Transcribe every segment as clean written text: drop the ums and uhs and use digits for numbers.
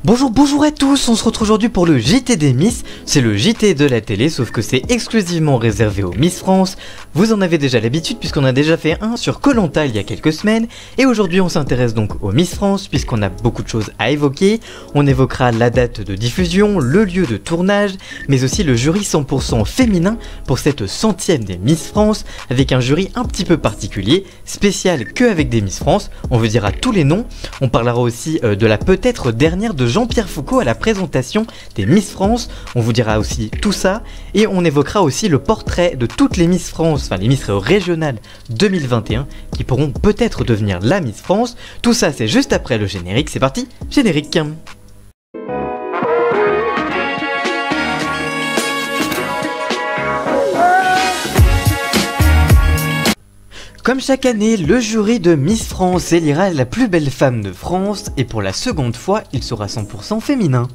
Bonjour à tous, on se retrouve aujourd'hui pour le JT des Miss. C'est le JT de la télé, sauf que c'est exclusivement réservé aux Miss France. Vous en avez déjà l'habitude puisqu'on a déjà fait un sur Koh Lanta il y a quelques semaines. Et aujourd'hui on s'intéresse donc aux Miss France puisqu'on a beaucoup de choses à évoquer. On évoquera la date de diffusion, le lieu de tournage, mais aussi le jury 100% féminin pour cette 100e des Miss France, avec un jury un petit peu particulier, spécial que avec des Miss France. On vous dira tous les noms. On parlera aussi de la peut-être dernière de Jean-Pierre Foucault à la présentation des Miss France. On vous dira aussi tout ça et on évoquera aussi le portrait de toutes les Miss France, enfin les Miss régionales 2021 qui pourront peut-être devenir la Miss France. Tout ça c'est juste après le générique. C'est parti, générique. Comme chaque année, le jury de Miss France élira la plus belle femme de France et pour la seconde fois, il sera 100% féminin.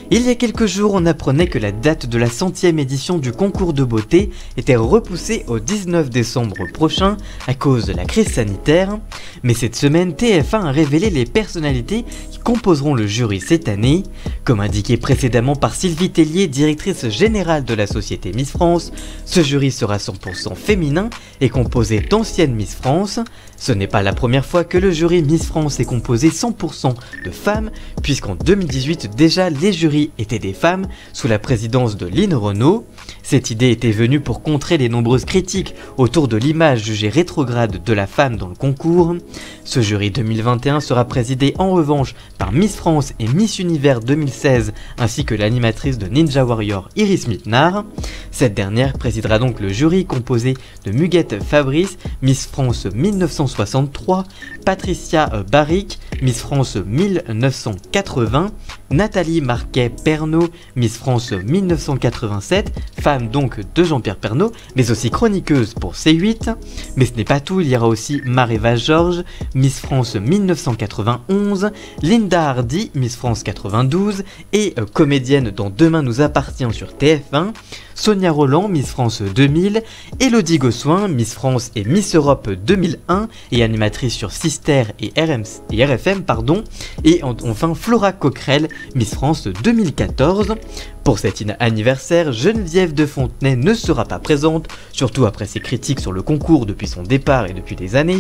Il y a quelques jours, on apprenait que la date de la 100e édition du concours de beauté était repoussée au 19 décembre prochain à cause de la crise sanitaire. Mais cette semaine, TF1 a révélé les personnalités qui composeront le jury cette année. Comme indiqué précédemment par Sylvie Tellier, directrice générale de la société Miss France, ce jury sera 100% féminin et composé d'anciennes Miss France. Ce n'est pas la première fois que le jury Miss France est composé 100% de femmes, puisqu'en 2018 déjà les jurys étaient des femmes, sous la présidence de Lynn Renault. Cette idée était venue pour contrer les nombreuses critiques autour de l'image jugée rétrograde de la femme dans le concours. Ce jury 2021 sera présidé en revanche par Miss France et Miss Univers 2016, ainsi que l'animatrice de Ninja Warrior Iris Mittenard. Cette dernière présidera donc le jury composé de Muguette Fabrice, Miss France 1963, Patricia Barrick, Miss France 1980, Nathalie Marquet-Pernot, Miss France 1987, femme donc de Jean-Pierre Pernaut, mais aussi chroniqueuse pour C8. Mais ce n'est pas tout, il y aura aussi Mareva Georges, Miss France 1991, Linda Hardy, Miss France 92, et comédienne dans Demain nous appartient sur TF1, Sonia Roland, Miss France 2000, Elodie Gossuin, Miss France et Miss Europe 2001 et animatrice sur Sister et RFM, et enfin Flora Coquerel, Miss France 2014. Pour cet anniversaire, Geneviève de Fontenay ne sera pas présente, surtout après ses critiques sur le concours depuis son départ et depuis des années.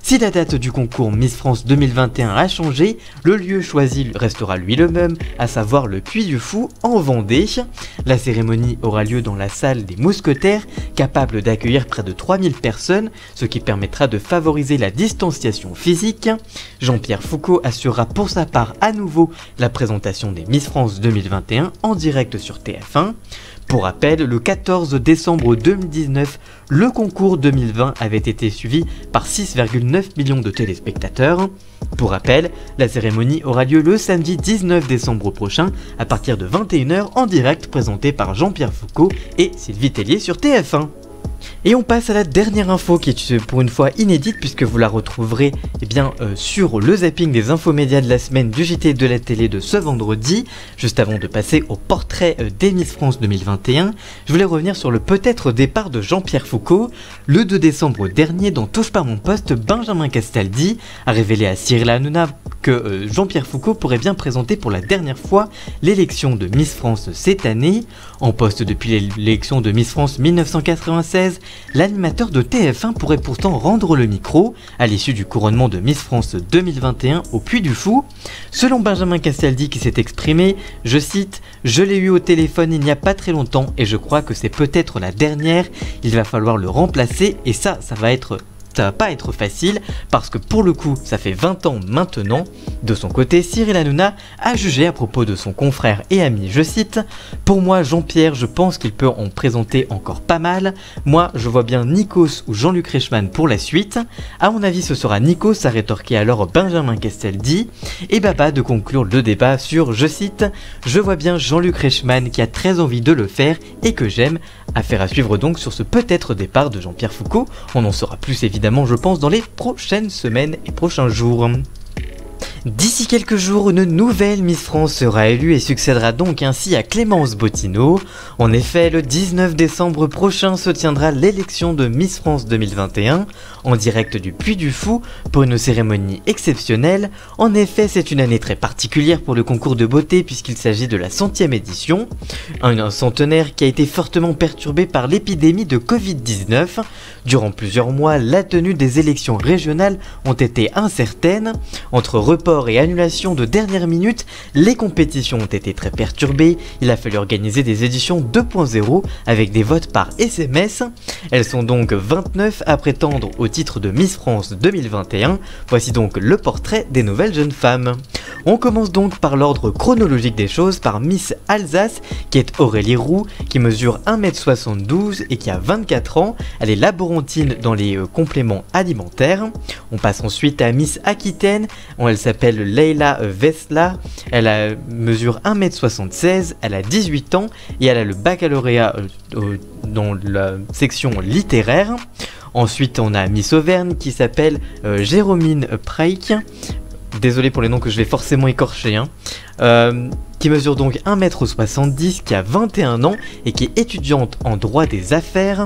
Si la date du concours Miss France 2021 a changé, le lieu choisi restera lui le même, à savoir le Puy du Fou en Vendée. La cérémonie aura lieu dans la salle des Mousquetaires, capable d'accueillir près de 3000 personnes, ce qui permettra de favoriser la distanciation physique. Jean-Pierre Foucault assurera pour sa part à nouveau la présentation des Miss France 2021 en direct sur TF1. Pour rappel, le 14 décembre 2019, le concours 2020 avait été suivi par 6,9 millions de téléspectateurs. Pour rappel, la cérémonie aura lieu le samedi 19 décembre prochain à partir de 21 h en direct, présenté par Jean-Pierre Foucault et Sylvie Tellier sur TF1. Et on passe à la dernière info qui est pour une fois inédite puisque vous la retrouverez sur le zapping des infomédias de la semaine du JT de la télé de ce vendredi. Juste avant de passer au portrait des Miss France 2021, je voulais revenir sur le peut-être départ de Jean-Pierre Foucault. Le 2 décembre dernier, dans Touche pas mon poste, Benjamin Castaldi a révélé à Cyril Hanouna que Jean-Pierre Foucault pourrait bien présenter pour la dernière fois l'élection de Miss France cette année. En poste depuis l'élection de Miss France 1996, l'animateur de TF1 pourrait pourtant rendre le micro à l'issue du couronnement de Miss France 2021 au Puy du Fou. Selon Benjamin Castaldi qui s'est exprimé, je cite « Je l'ai eu au téléphone il n'y a pas très longtemps et je crois que c'est peut-être la dernière, il va falloir le remplacer et ça va pas être facile parce que pour le coup ça fait 20 ans maintenant. » De son côté, Cyril Hanouna a jugé à propos de son confrère et ami, je cite « Pour moi Jean-Pierre, je pense qu'il peut en présenter encore pas mal. Moi je vois bien Nikos ou Jean-Luc Reichmann pour la suite. À mon avis ce sera Nikos, a rétorqué alors Benjamin Castaldi. Et Baba de conclure le débat sur, je cite « Je vois bien Jean-Luc Reichmann qui a très envie de le faire et que j'aime. » Affaire à suivre donc sur ce peut-être départ de Jean-Pierre Foucault. On en saura plus évidemment je pense dans les prochaines semaines et prochains jours. D'ici quelques jours, une nouvelle Miss France sera élue et succédera donc ainsi à Clémence Bottineau. En effet, le 19 décembre prochain se tiendra l'élection de Miss France 2021. en direct du Puy du Fou pour une cérémonie exceptionnelle. En effet, c'est une année très particulière pour le concours de beauté puisqu'il s'agit de la 100e édition, un centenaire qui a été fortement perturbé par l'épidémie de Covid-19. Durant plusieurs mois, la tenue des élections régionales ont été incertaines. Entre reports et annulations de dernière minute, les compétitions ont été très perturbées. Il a fallu organiser des éditions 2.0 avec des votes par SMS. Elles sont donc 29 à prétendre au titre de Miss France 2021. Voici donc le portrait des nouvelles jeunes femmes. On commence donc par l'ordre chronologique des choses par Miss Alsace qui est Aurélie Roux, qui mesure 1m72 et qui a 24 ans. Elle est laborantine dans les compléments alimentaires. On passe ensuite à Miss Aquitaine, elle s'appelle Leila Vesla. Elle mesure 1m76, elle a 18 ans et elle a le baccalauréat dans la section littéraire. Ensuite on a Miss Auvergne qui s'appelle Jérôme Preik. Désolé pour les noms que je vais forcément écorcher, qui mesure donc 1m70, qui a 21 ans et qui est étudiante en droit des affaires.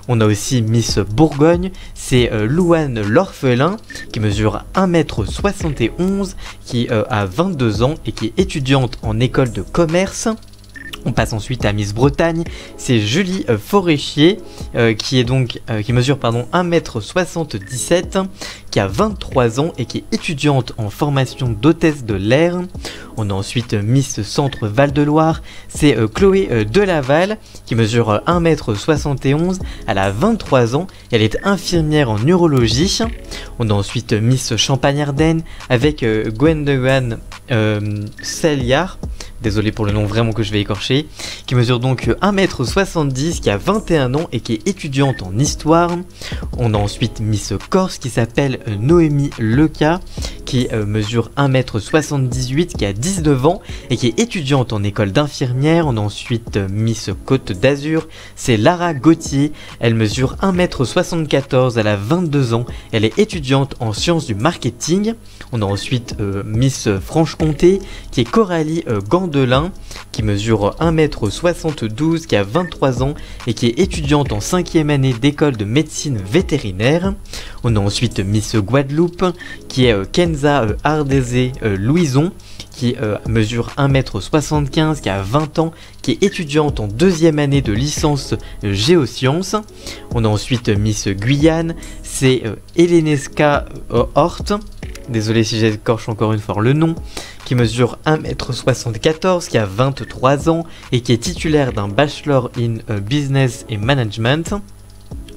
On a aussi Miss Bourgogne, c'est Louane l'orphelin, qui mesure 1m71, qui a 22 ans et qui est étudiante en école de commerce. On passe ensuite à Miss Bretagne, c'est Julie Foréchier qui mesure 1m77, qui a 23 ans et qui est étudiante en formation d'hôtesse de l'air. On a ensuite Miss Centre Val-de-Loire, c'est Chloé Delaval qui mesure 1m71, elle a 23 ans et elle est infirmière en urologie. On a ensuite Miss Champagne-Ardenne avec Gwendoline Selliard. Désolé pour le nom vraiment que je vais écorcher, qui mesure donc 1m70, qui a 21 ans et qui est étudiante en histoire. On a ensuite Miss Corse qui s'appelle Noémie Leca, qui mesure 1m78, qui a 19 ans et qui est étudiante en école d'infirmière. On a ensuite Miss Côte d'Azur, c'est Lara Gauthier, elle mesure 1m74, elle a 22 ans, elle est étudiante en sciences du marketing. On a ensuite Miss Franche-Comté, qui est Coralie Gandelin, qui mesure 1m72, qui a 23 ans et qui est étudiante en 5e année d'école de médecine vétérinaire. On a ensuite Miss Guadeloupe, qui est Kenza Ardezé Louison, qui mesure 1m75, qui a 20 ans, qui est étudiante en 2e année de licence géosciences. On a ensuite Miss Guyane, c'est Eleneska Hort, désolé si j'écorche encore une fois le nom, qui mesure 1m74, qui a 23 ans et qui est titulaire d'un Bachelor in Business et Management.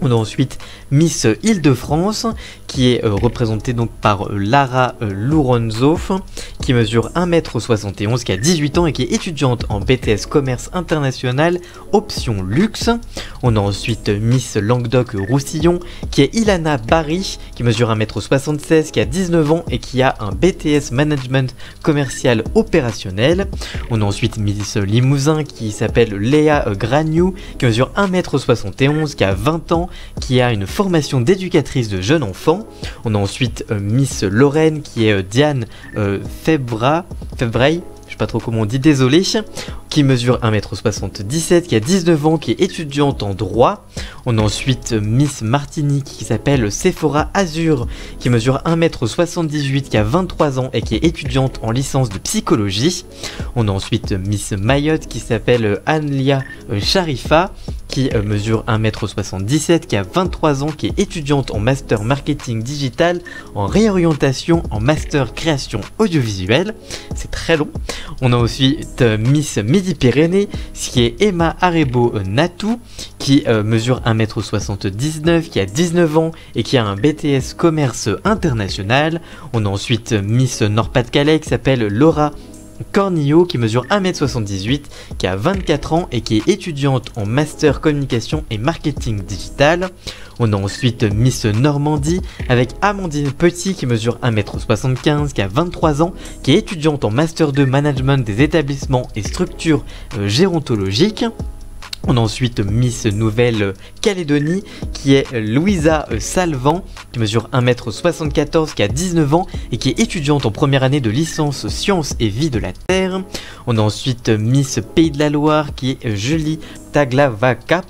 On a ensuite Miss Île-de-France qui est représentée donc par Lara Louronzo, qui mesure 1m71, qui a 18 ans et qui est étudiante en BTS Commerce International option luxe. On a ensuite Miss Languedoc-Roussillon qui est Ilana Barry, qui mesure 1m76, qui a 19 ans et qui a un BTS Management Commercial Opérationnel. On a ensuite Miss Limousin qui s'appelle Léa Gragnou, qui mesure 1m71, qui a 20 ans, qui a une formation d'éducatrice de jeunes enfants. On a ensuite Miss Lorraine qui est Diane Febray, je sais pas trop comment on dit, désolé, qui mesure 1m77, qui a 19 ans, qui est étudiante en droit. On a ensuite Miss Martinique qui s'appelle Sephora Azur, qui mesure 1m78, qui a 23 ans et qui est étudiante en licence de psychologie. On a ensuite Miss Mayotte qui s'appelle Anlia Sharifa, qui mesure 1m77, qui a 23 ans, qui est étudiante en master marketing digital, en réorientation, en master création audiovisuelle. C'est très long. On a ensuite Miss Midi-Pyrénées, qui est Emma Arebo Natou, qui mesure 1m79, qui a 19 ans et qui a un BTS Commerce International. On a ensuite Miss Nord-Pas-de-Calais qui s'appelle Laura Cornillo, qui mesure 1m78, qui a 24 ans et qui est étudiante en master communication et marketing digital. On a ensuite Miss Normandie avec Amandine Petit qui mesure 1m75, qui a 23 ans, qui est étudiante en master 2 management des établissements et structures gérontologiques. On a ensuite Miss Nouvelle-Calédonie qui est Louisa Salvan, qui mesure 1m74, qui a 19 ans et qui est étudiante en première année de licence Sciences et Vie de la Terre. On a ensuite Miss Pays de la Loire qui est Julie Taglavaka,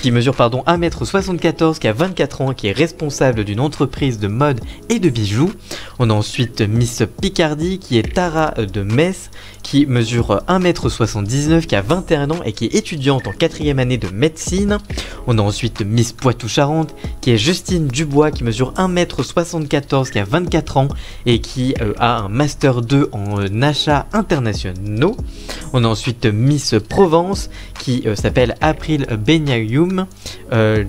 qui mesure 1m74, qui a 24 ans, qui est responsable d'une entreprise de mode et de bijoux. On a ensuite Miss Picardie, qui est Tara de Metz, qui mesure 1m79, qui a 21 ans et qui est étudiante en 4e année de médecine. On a ensuite Miss Poitou-Charentes, qui est Justine Dubois, qui mesure 1m74, qui a 24 ans et qui a un Master 2 en achats internationaux. On a ensuite Miss Provence, qui s'appelle April Benyayoum,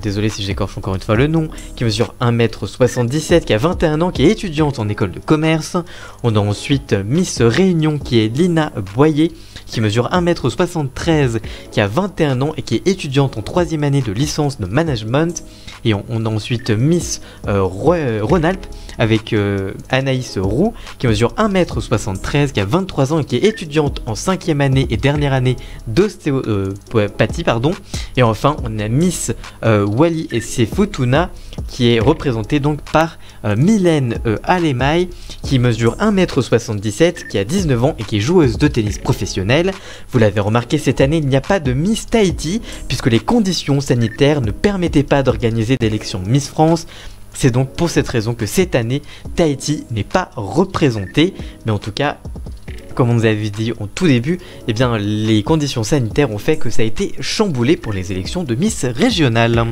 désolé si j'écorche encore une fois le nom, qui mesure 1m77, qui a 21 ans, qui est étudiante en école de commerce. On a ensuite Miss Réunion, qui est Lina Boyer, qui mesure 1m73, qui a 21 ans et qui est étudiante en 3e année de licence de management. Et on a ensuite Miss Rhône-Alpes avec Anaïs Roux, qui mesure 1m73, qui a 23 ans et qui est étudiante en 5e année et dernière année d'ostéopathie. Et enfin, on a Miss Wally et Sefutuna, qui est représentée donc par Mylène Alemaï, qui mesure 1m77, qui a 19 ans et qui est joueuse de tennis professionnelle. Vous l'avez remarqué, cette année, il n'y a pas de Miss Tahiti, puisque les conditions sanitaires ne permettaient pas d'organiser d'élection Miss France. C'est donc pour cette raison que cette année, Tahiti n'est pas représentée. Mais en tout cas, comme on nous avait dit au tout début, eh bien, les conditions sanitaires ont fait que ça a été chamboulé pour les élections de Miss régionale.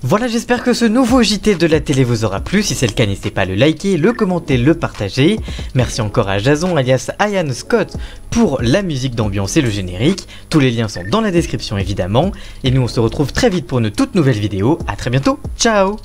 Voilà, j'espère que ce nouveau JT de la télé vous aura plu. Si c'est le cas, n'hésitez pas à le liker, le commenter, le partager. Merci encore à Jason alias Ian Scott pour la musique d'ambiance et le générique. Tous les liens sont dans la description évidemment. Et nous on se retrouve très vite pour une toute nouvelle vidéo. A très bientôt, ciao!